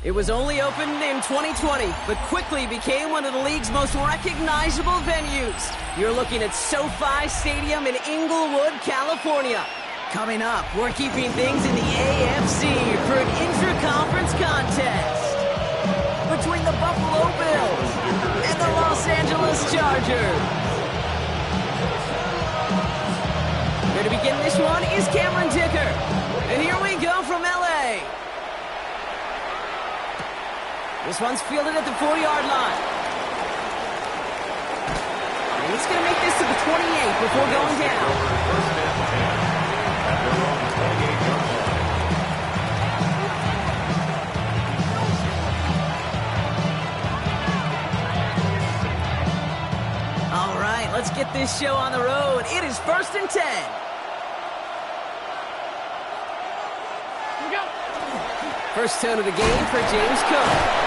It was only opened in 2020, but quickly became one of the league's most recognizable venues. You're looking at SoFi Stadium in Inglewood, California. Coming up, we're keeping things in the AFC for an intra-conference contest between the Buffalo Bills and the Los Angeles Chargers. Here to begin this one is Cameron Dicker. And here we go from LA. This one's fielded at the 40-yard line. And he's going to make this to the 28 before going down. All right, let's get this show on the road. It is 1st and 10. First tone of the game for James Cook.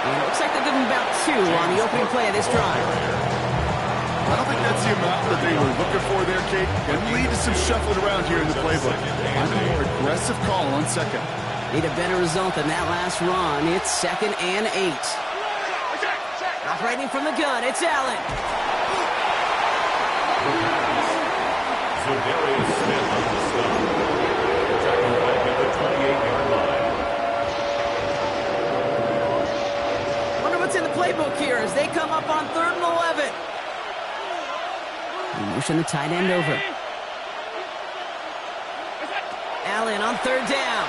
And it looks like they're giving about 2 on the opening play of this drive. I don't think that's the amount that they were looking for there, Kate. Going to lead to some shuffling around here in the playbook. I'm a more aggressive call on second. Need a better result than that last run. It's 2nd and 8. Operating from the gun, it's Allen. Za'Darius Smith on the stop. Checking back at the 28-yard line. In the playbook here as they come up on 3rd and 11. Motion the tight end over. Allen on 3rd down.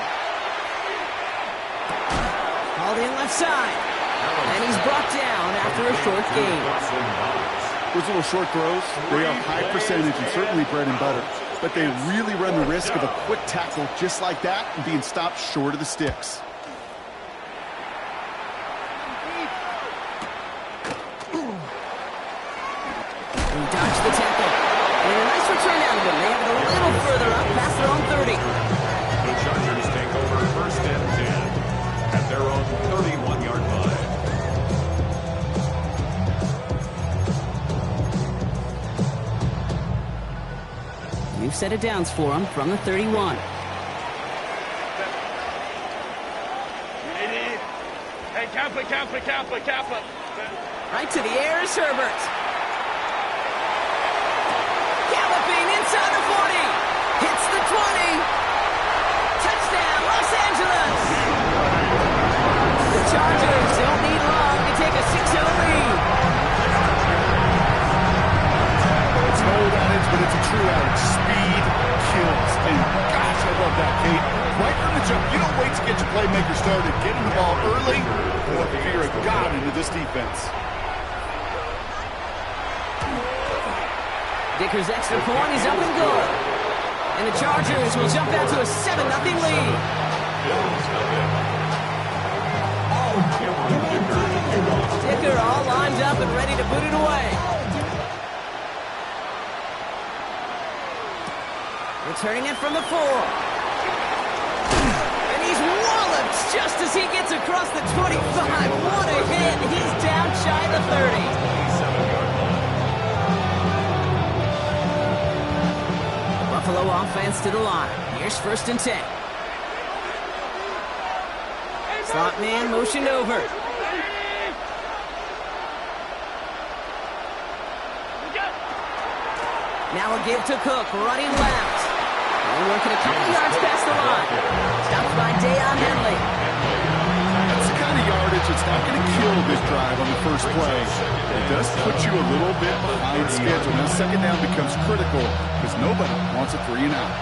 Called in left side. And he's brought down after a short gain. Those little short throws, they are high percentage and certainly bread and butter. But they really run the risk of a quick tackle just like that and being stopped short of the sticks. Dodged the tackle. And a nice return out of him. They have it a little further up past their own 30. The Chargers take over 1st and 10 at their own 31-yard line. We've set it downs for them from the 31. Hey, Kappa. Right to the air is Herbert. Inside the 40. Hits the 20. Touchdown, Los Angeles. The Chargers don't need long to take a 6-0 lead. It's an old adage, but it's a true adage. Speed kills. And gosh, I love that, Kate. Right from the jump, you don't wait to get your playmaker started. Getting the ball early or fear of God into this defense. Dicker's extra point is up and good. And the Chargers will jump out to a 7-0 lead. Dicker all lined up and ready to boot it away. Returning it from the 4. And he's walloped just as he gets across the 25. What a hit. He's down shy of the 30. Buffalo offense to the line. Here's 1st and 10. Slot man motioned over. Now a give to Cook, running left. And working a couple yards past the line. Stopped by Deion Henley. That's the kind of yardage that's not going to kill this drive on the first play. It does put you a little bit behind schedule. Now 2nd down becomes critical because nobody wants a 3 and out.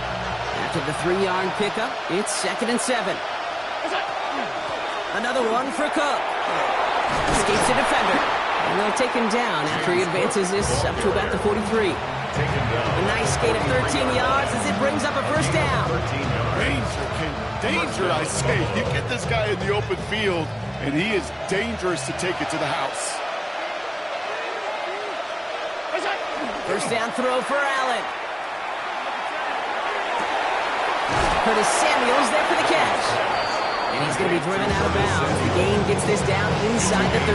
After the 3-yard pickup, it's 2nd and 7. Another one for Cook. Escapes the defender. And they'll take him down after he advances this up to about the 43. A nice gain of 13 yards as it brings up a first down. Danger, King. Danger, I say. You get this guy in the open field, and he is dangerous to take it to the house. First down throw for Allen. Curtis Samuel's there for the catch. And he's going to be driven out of bounds. The gain gets this down inside the 35.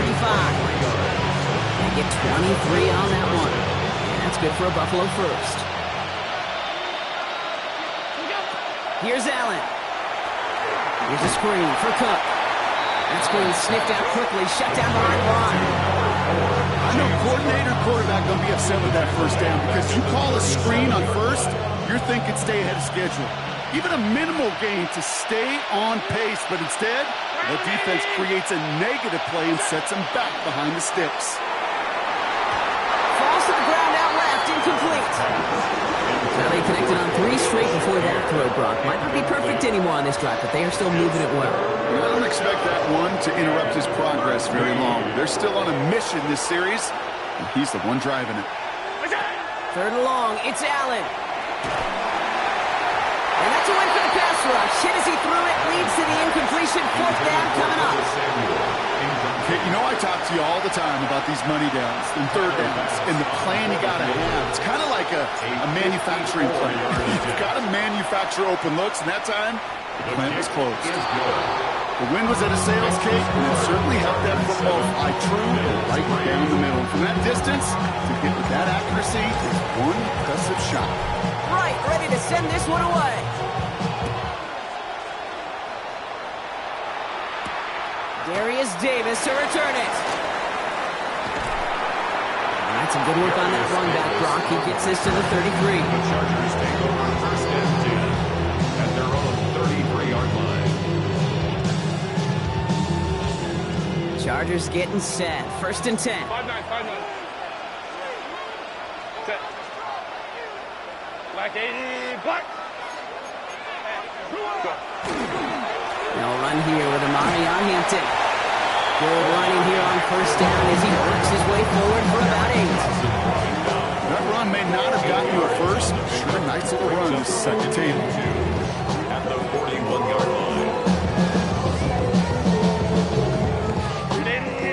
They get 23 on that one. And that's good for a Buffalo first. Here's Allen. Here's a screen for Cook. That screen sniffed out quickly, shut down behind the line. I know coordinator, quarterback going to be upset with that first down because you call a screen on first, you're thinking stay ahead of schedule. Even a minimal gain to stay on pace, but instead, the defense creates a negative play and sets them back behind the sticks. Falls to the ground out left, incomplete. Now they connected on 3 straight before that throw, Brock. Might not be perfect anymore on this drive, but they are still moving it well. I don't expect that one to interrupt his progress very long. They're still on a mission this series, and he's the one driving it. Third and long, it's Allen. And that's a win for the pass rush. Hit as he threw it, leads to the incompletion. Fourth down coming up. Okay, you know I talk to you all the time about these money downs and third downs and the plan you got to have. It's kind of like a manufacturing plan. You've got to manufacture open looks, and that time, the plant was closed. The wind was at a sales cake, and it certainly helped that football fly true right down the middle. From that distance, to get with that accuracy is one impressive shot. Right, ready to send this one away. Darius Davis to return it. All right, some good work on that run back, Brock. He gets this to the 33. The Chargers take over first and 10 at their own 33-yard line. Chargers getting set. First and 10. 5-9, 5-9. Set. Black 80, black. They'll run here with Amarion Hampton. Good running here on first down as he works his way forward for about 8. That run may not have gotten you a first. Sure, nice little run to set the table. At the 41-yard line.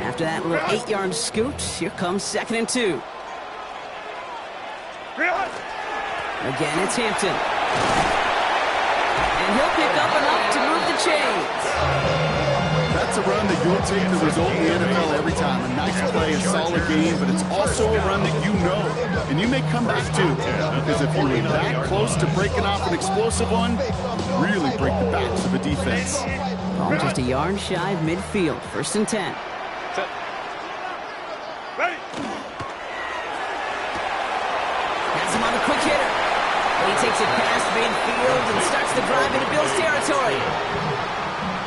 After that little 8-yard scoot, here comes second and 2. Again, it's Hampton. And he'll pick up enough to move the chains. That's a run that you'll take the result in the NFL every time. A nice play, a solid game, but it's also a run that you know, and you may come back to. Because if you were that close to breaking off an explosive one, you really break the backs of a defense. Ball just a yard shy of midfield. First and 10. Set. Ready. Has him on a quick hitter. He takes it past midfield and starts the drive into Bills territory.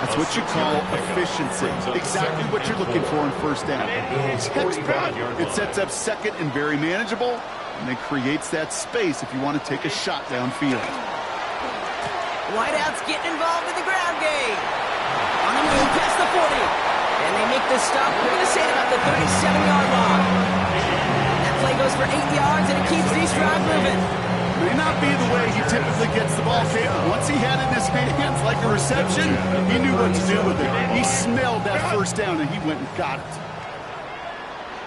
That's what you call efficiency. Exactly what you're looking for on first down. Textbook. It sets up second and very manageable, and it creates that space if you want to take a shot downfield. Wideouts getting involved in the ground game. On the move past the 40. And they make the stop, we're going to say about the 37-yard line. That play goes for 8 yards, and it keeps these drives moving. May not be the way he typically gets the ball, Kate. Once he had it in his hands like a reception, he knew what to do with it. He smelled that first down, and he went and got it.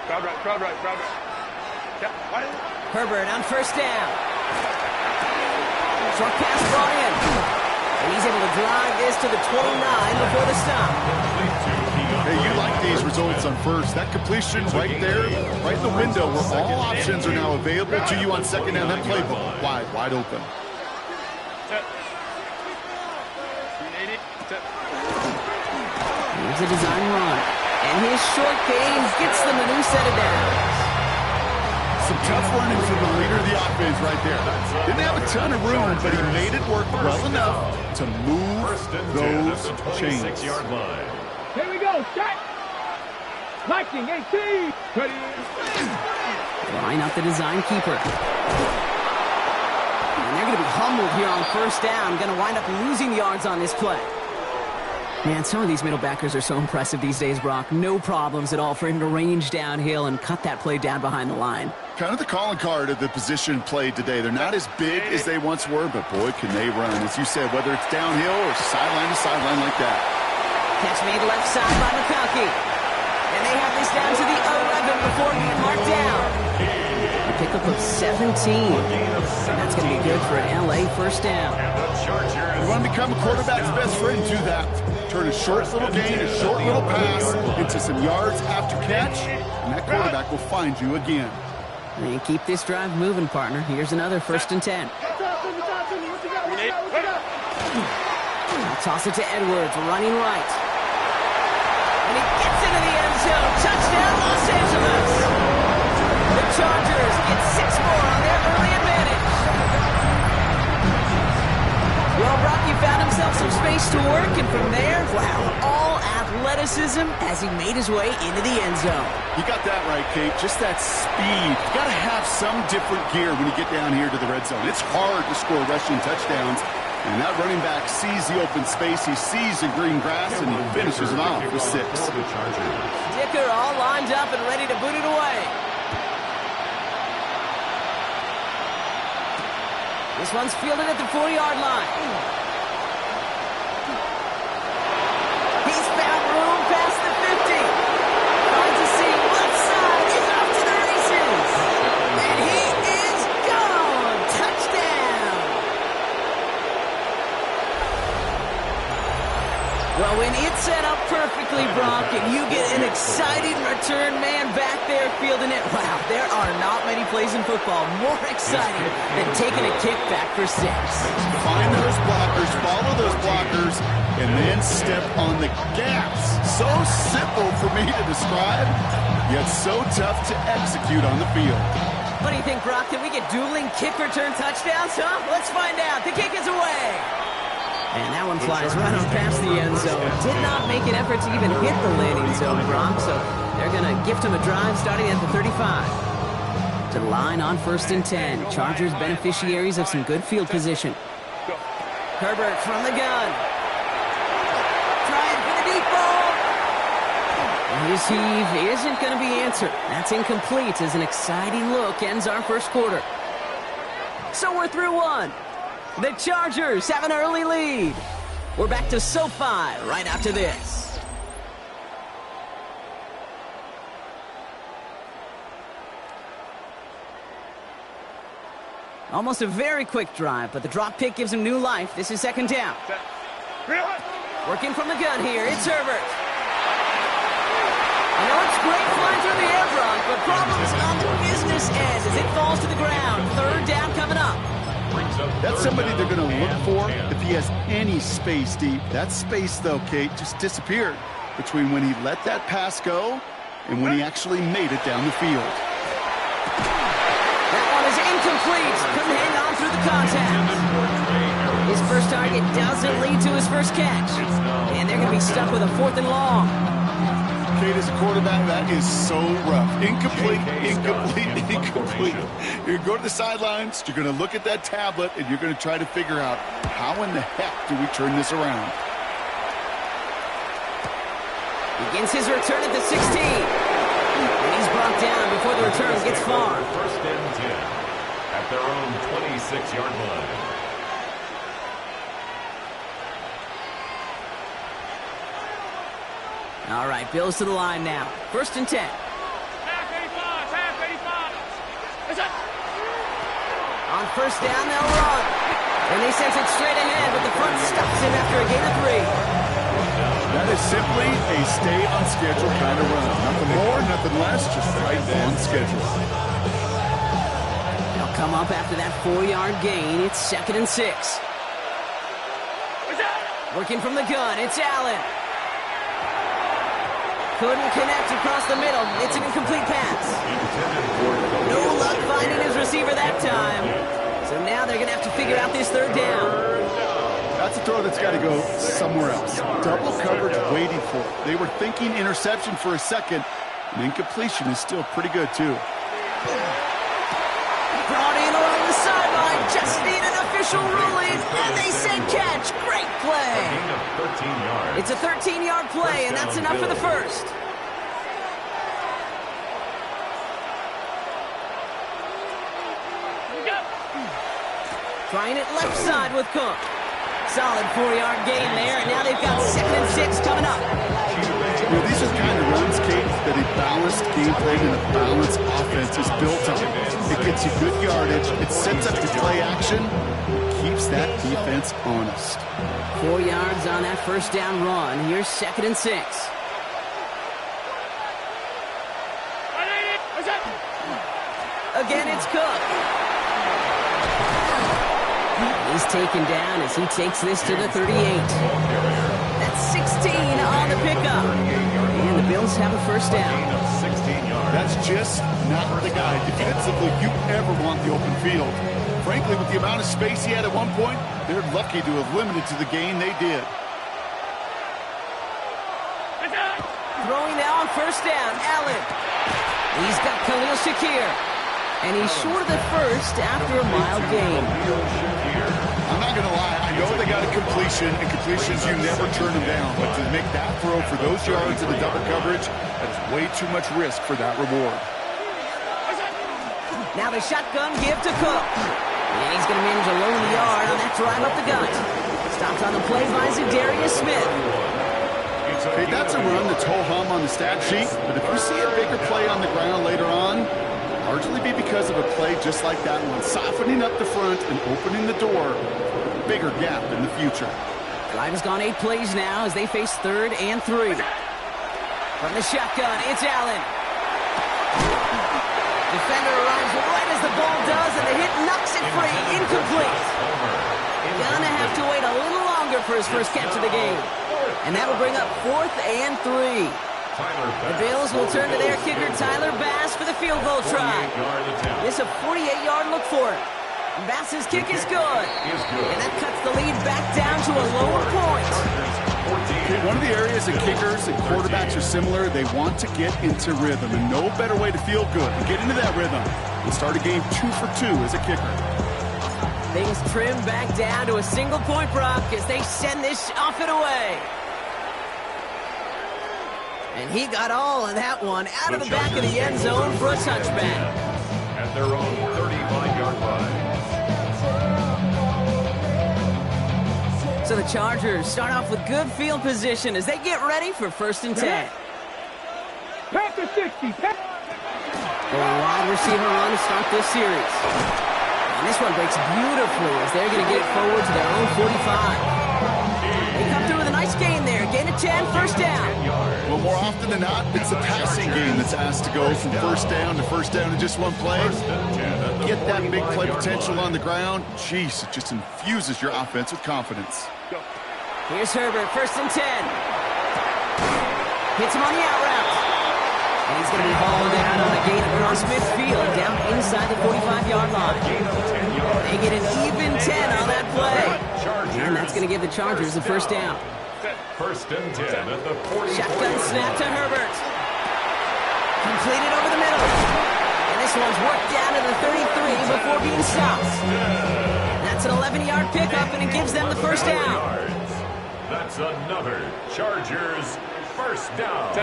Crowd right, crowd right, crowd right. Yeah, right. Herbert on first down. Short pass brought in. And he's able to drive this to the 29 before the stop. Hey, you like these results on first. That completion right there, right in the window where all options are now available to you on second down. That playbook wide open. Set. 380. Set. Here's a design run. And his short gain gets them a new set of downs. Some tough running from the leader of the offense right there. Didn't have a ton of room, but he made it work well enough to move those chains. 26-yard line. Here we go, set. Lightning 18. Ready. Line up the design keeper. And they're going to be humbled here on first down. Going to wind up losing yards on this play. Man, some of these middle backers are so impressive these days, Brock. No problems at all for him to range downhill and cut that play down behind the line. Kind of the calling card of the position played today. They're not as big as they once were, but boy, can they run. As you said, whether it's downhill or sideline to sideline like that. Catch made left side by McConkey. And they have this down to the 11 before being marked down. A pickup of 17. And that's going to be good for an LA first down. You want to become a quarterback's best friend, do that. Turn a short little gain, a short little pass into some yards after catch, and that quarterback will find you again. And keep this drive moving, partner. Here's another 1st and 10. I'll toss it to Edwards, running right. And he gets into the end zone. Touchdown, Los Angeles. The Chargers get 6 more on their early advantage. Well, Brock, he found himself some space to work, and from there, wow, all athleticism as he made his way into the end zone. You got that right, Kate. Just that speed. You got to have some different gear when you get down here to the red zone. It's hard to score rushing touchdowns, and that running back sees the open space, he sees the green grass, and he finishes it off with 6. Dicker all lined up and ready to boot it away. This one's fielded at the 40-yard line. He's found room past the 50. Trying to see what side is off to the races. And he is gone. Touchdown. Well, when it's set up perfectly, Brock, and you get an exciting return man back there fielding it, wow, there are not many plays in football more exciting than taking a kick back for 6. Find those blockers, follow those blockers, and then step on the gas. So simple for me to describe, yet so tough to execute on the field. What do you think, Brock? Can we get dueling kick return touchdowns, huh? Let's find out. The kick is away. And that one flies right on past the end zone. Did not make an effort to even hit the landing zone, Brock, so they're going to gift him a drive starting at the 35. To the line on 1st and 10. Chargers beneficiaries of some good field position. Herbert from the gun. Trying for the deep ball. His heave isn't going to be answered. That's incomplete as an exciting look ends our first quarter. So we're through one. The Chargers have an early lead. We're back to SoFi right after this. Almost a very quick drive, but the drop pick gives him new life. This is 2nd down. Working from the gun here, it's Herbert. I know it's great flying through the air, Brock, but problems on the business end as it falls to the ground. 3rd down coming up. That's somebody they're going to look for if he has any space deep. That space, though, Kate, just disappeared between when he let that pass go and when he actually made it down the field. That one is incomplete. Couldn't hang on through the contact. His first target doesn't lead to his first catch. And they're going to be stuck with a 4th and long. Kate, as a quarterback, that is so rough. Incomplete, incomplete, incomplete. You're going to go to the sidelines, you're going to look at that tablet, and you're going to try to figure out how in the heck do we turn this around. Begins his return at the 16. And he's brought down before the return gets far. 1st and 10 at their own 26-yard line. All right, Bills to the line now. 1st and 10. Half 85. On 1st down, they'll run. And they sense it straight ahead, but the front stops him after a gain of 3. That is simply a stay on schedule kind of run. Nothing more, nothing less, just right on schedule. They'll come up after that 4-yard gain. It's 2nd and 6. Working from the gun, it's Allen. Couldn't connect across the middle. It's an incomplete pass. No luck finding his receiver that time. So now they're going to have to figure out this 3rd down. That's a throw that's got to go somewhere else. Double coverage waiting for it. They were thinking interception for a second, and incompletion is still pretty good, too. Brought in along the sideline. Just need an official ruling. And they say catch. Great play. Gain of 13 yards. It's a 13-yard play, and that's enough for the first. Trying it left side with Cook. Solid 4-yard gain there, and now they've got 2nd and 6 coming up. You know, these are kind of runs, Kate, that a balanced game plan and a balanced offense is built on. It gets you good yardage, it sets up the play action, keeps that defense honest. 4 yards on that first down run. Here's 2nd and 6. Again, it's Cook. He's taken down as he takes this to the 38. That's 16 on the pickup. And the Bills have a first down. Gain of 16 yards. That's just not the guy defensively you ever want the open field. Frankly, with the amount of space he had at one point, they're lucky to have limited to the gain they did. Throwing now on first down, Allen. He's got Khalil Shakir. And he's short of the first after a mild gain. I'm not going to lie, I know they got a completion, and completions, you never turn them down. But to make that throw for those yards in the double coverage, that's way too much risk for that reward. Now the shotgun give to Cook. And he's going to manage a lone yard on that drive up the gut. Stopped on the play by Zadarius Smith. Hey, that's a run that's ho-hum on the stat sheet, but if you see a bigger play on the ground later on, largely be because of a play just like that one, softening up the front and opening the door for a bigger gap in the future. Drive has gone 8 plays now as they face 3rd and 3. From the shotgun, it's Allen. Defender arrives right as the ball does, and the hit knocks it free. Incomplete. Gonna have to wait a little longer for his first catch of the game. And that'll bring up 4th and 3. The Bills will turn to their kicker, Tyler Bass, for the field goal try. This a 48-yard look for it. Bass's kick is good. And that cuts the lead back down to a lower point. One of the areas that kickers and quarterbacks are similar, they want to get into rhythm. And no better way to feel good than get into that rhythm and start a game 2 for 2 as a kicker. Things trim back down to a single-point Brock as they send this off and away. And he got all of that one out of the back of the end zone for a touchback. At their own 35-yard line. So the Chargers start off with good field position as they get ready for 1st and 10. Panther 60. A wide receiver run to start this series. And this one breaks beautifully as they're going to get it forward to their own 45. They come through with a nice gain there. Gain of 10, first down. Well, more often than not, it's the passing game that's asked to go from first down in just one play. Get that big play potential on the ground. Jeez, it just infuses your offense with confidence. Here's Herbert, 1st and 10. Hits him on the out route. And he's going to be hauled out on a gain across midfield down inside the 45-yard line. They get an even 10 on that play. And that's going to give the Chargers a first down. 1st and 10 at the 40. Shotgun snap to Herbert. Completed over the middle. And this one's worked down to the 33 before being stopped. That's an 11-yard pickup, and it gives them the first down. That's another Chargers first down.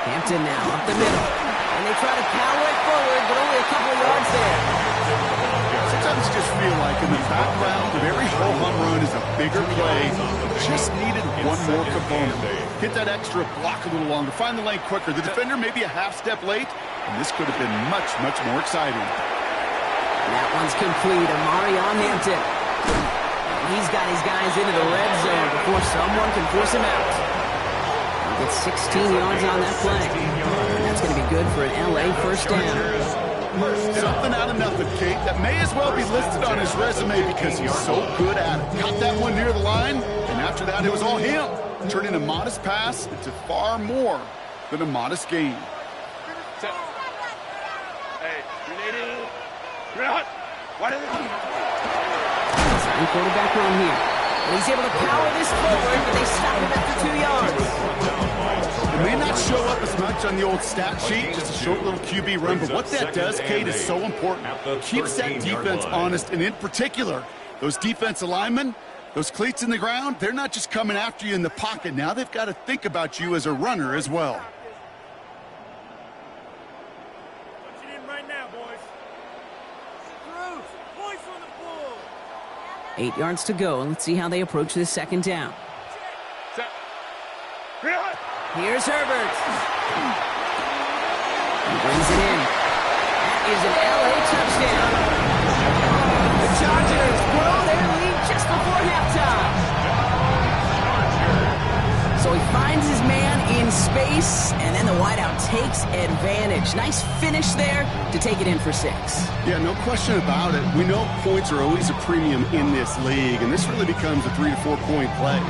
Hampton now up the middle. And they try to power it forward, but only a couple of yards there. Sometimes you just feel like in the background of every ho-hum run is a bigger play. Just needed one more component. Hit that extra block a little longer. Find the lane quicker. The defender may be a half step late, and this could have been much, much more exciting. And that one's complete. Amari on Hampton. And he's got his guys into the red zone before someone can force him out. He gets 16 yards on that play. And that's going to be good for an LA first down. Something out of nothing, Kate. That may as well be listed on his resume because he's so good at it. Caught that one near the line, and after that, it was all him. Turning a modest pass into far more than a modest gain. Hey, grenade. Second quarterback run here. And he's able to power this forward, but they stop him after 2 yards. It may not show up as much on the old stat sheet, just a short little QB run, but what that does, Kate, is so important. Keeps that defense honest, and in particular, those defensive linemen, those cleats in the ground, they're not just coming after you in the pocket. Now they've got to think about you as a runner as well. Punch it in right now, boys. Boys on the ball. 8 yards to go. Let's see how they approach this second down. Set. Here's Herbert. He brings it in. That is an LA touchdown. The Chargers grow their lead just before halftime. So he finds his man in space, and then the wideout takes advantage. Nice finish there to take it in for 6. Yeah, no question about it. We know points are always a premium in this league, and this really becomes a 3 to 4 point play.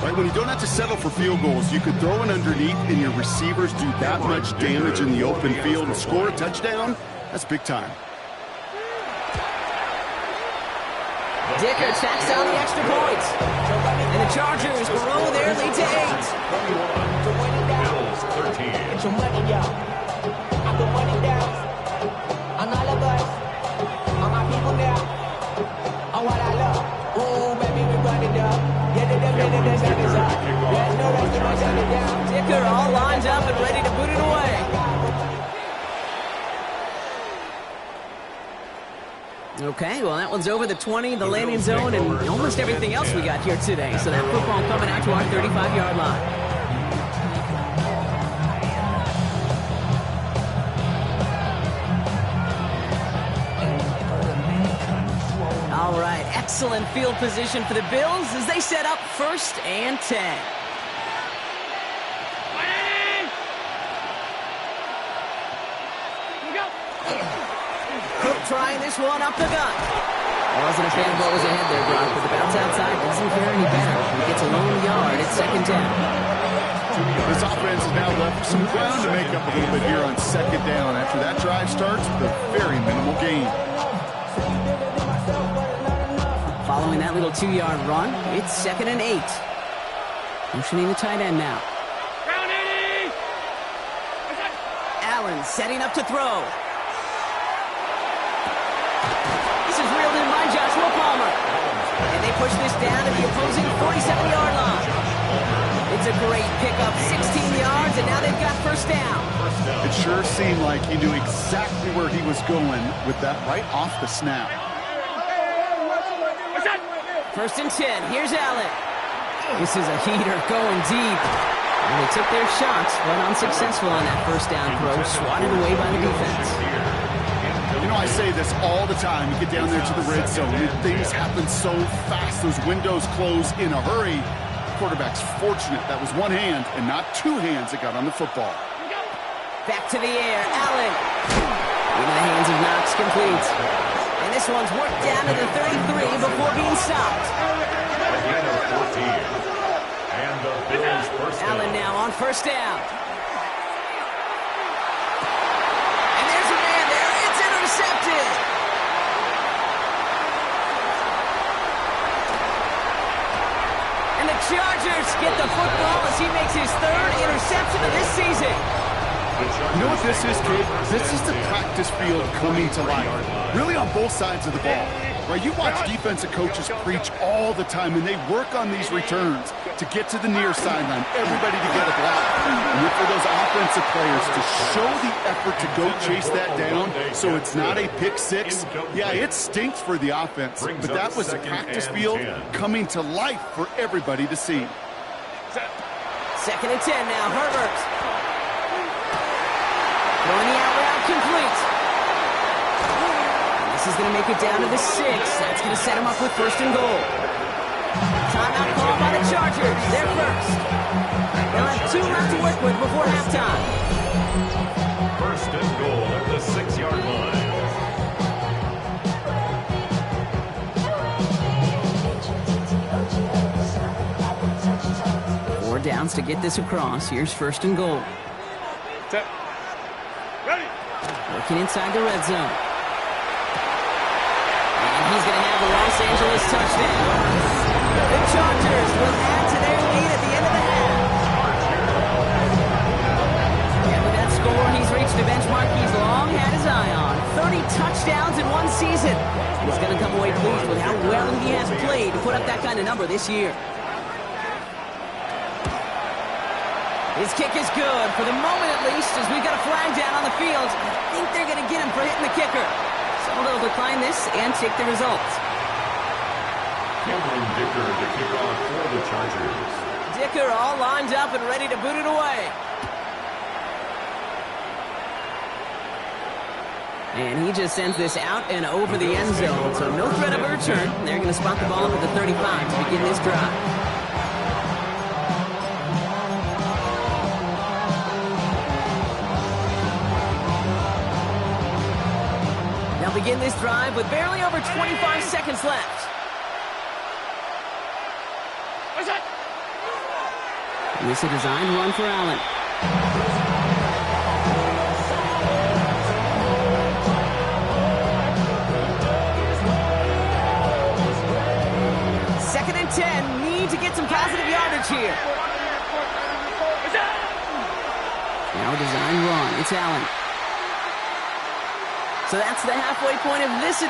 Right, when you don't have to settle for field goals, you could throw it underneath and your receivers do that much damage in the open field and score a touchdown. That's big time. Dicker tacks on the extra points. And the Chargers grow their lead to 8. Bills 13. Get your money, y'all. I put money down on all of us, on my people now, on what I love. Ooh, baby, we run it up. Yeah, the gun is up. There's no rest in my shut it down. Dicker all lined up and ready to boot it away. Okay, well, that one's over the 20, the landing zone, and almost everything else we got here today. So that football coming out to our 35-yard line. All right, excellent field position for the Bills as they set up 1st and 10. Cook trying this one up the gut. Wasn't a fan of what was ahead there, Brock, but the bounce outside doesn't fare any better. He gets a lone yard at 2nd down. This offense is now left some ground to make up a little bit here on 2nd down after that drive starts with a very minimal gain. Following that little 2-yard run, it's 2nd and 8. Motioning the tight end now. Allen setting up to throw. This is reeled in by Joshua Palmer. And they push this down to the opposing 47-yard line. It's a great pickup, 16 yards, and now they've got 1st down. It sure seemed like he knew exactly where he was going with that right off the snap. 1st and 10, here's Allen. This is a heater going deep. And they took their shots, but unsuccessful on that 1st down throw, swatted away by the defense. You know, I say this all the time. You get down there to the red zone, and things happen so fast. Those windows close in a hurry. The quarterback's fortunate that was one hand and not 2 hands that got on the football. Back to the air, Allen. Into the hands of Knox, complete. And this one's worked down to the 33 before being stopped. Again of 14. And the Bills 1st down. Allen now on 1st down. And there's a man there. It's intercepted. And the Chargers get the football as he makes his 3rd interception of this season. You know what this is, Kate? This is the practice field coming to life. Really on both sides of the ball. Right? You watch defensive coaches preach all the time, and they work on these returns to get to the near sideline, everybody to get a block. And look for those offensive players to show the effort to go chase that down so it's not a pick 6. Yeah, it stinks for the offense, but that was a practice field coming to life for everybody to see. 2nd and 10 now, Herbert. Throwing the out route complete. This is going to make it down to the 6. That's going to set him up with 1st and goal. Timeout called by the Chargers. They're 1st. They'll have 2 left to work with before halftime. 1st and goal at the 6-yard line. 4 downs to get this across. Here's 1st and goal. Set. Ready. Working inside the red zone. And he's going to have the Los Angeles touchdown. The Chargers will add to their lead at the end of the half. mark he's long had his eye on. 30 touchdowns in one season. And he's going to come away pleased with how well he has played to put up that kind of number this year. His kick is good, for the moment at least, as we've got a flag down on the field. I think they're going to get him for hitting the kicker. So they'll decline this and take the results. Cameron Dicker to kick off for the Chargers. Dicker all lined up and ready to boot it away. And he just sends this out and over the end zone. So no threat of a return. They're going to spot the ball up at the 35 to begin this drive. They'll begin this drive with barely over 25 seconds left. And this is a designed run for Allen. Second and 10. Need to get some positive yardage here. Now a design run. It's Allen. So that's the halfway point of this